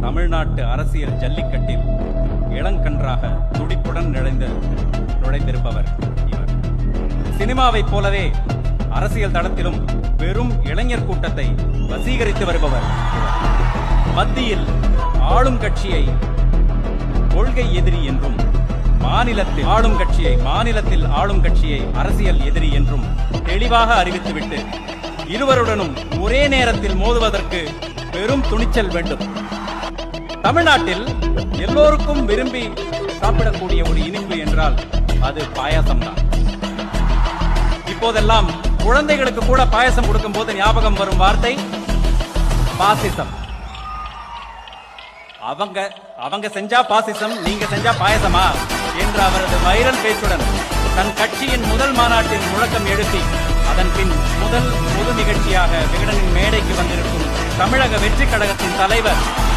தமிழ்நாட்டு அரசியல் ஜல்லிக்கட்டில் இளங்கன்றாக துடிப்புடன் நுழைந்திருப்பவர் இவர். சினிமாவைப் போலவே அரசியல் தளத்திலும் பெரும் இளைஞர் கூட்டத்தை வசீகரித்து வருபவர் இவர். மத்தியில் ஆளும் கட்சியை கொள்கை எதிரி என்றும் மாநிலத்தில் ஆளும் கட்சியை அரசியல் எதிரி என்றும் தெளிவாக அறிவித்துவிட்டு இருவருடனும் ஒரே நேரத்தில் மோதுவதற்கு பெரும் துணிச்சல் வேண்டும். தமிழ்நாட்டில் எல்லோருக்கும் விரும்பி சாப்பிடக்கூடிய ஒரு இனிப்பு என்றால் அது பாயாசம் தான். இப்போதெல்லாம் குழந்தைகளுக்கு கூட பாயாசம் கொடுக்கும் போது ஞாபகம் வரும் வார்த்தை பாசிசம். அவங்க செஞ்சா பாசிசம், நீங்க செஞ்சா பாயசமா என்ற அவரது வைரல் பேச்சுடன் தன் கட்சியின் முதல் மாநாட்டில் முழக்கம் எழுப்பி அதன் பின் முதல் பொது நிகழ்ச்சியாக விகடனின் மேடைக்கு வந்திருக்கும் தமிழக வெற்றி கழகத்தின் தலைவர்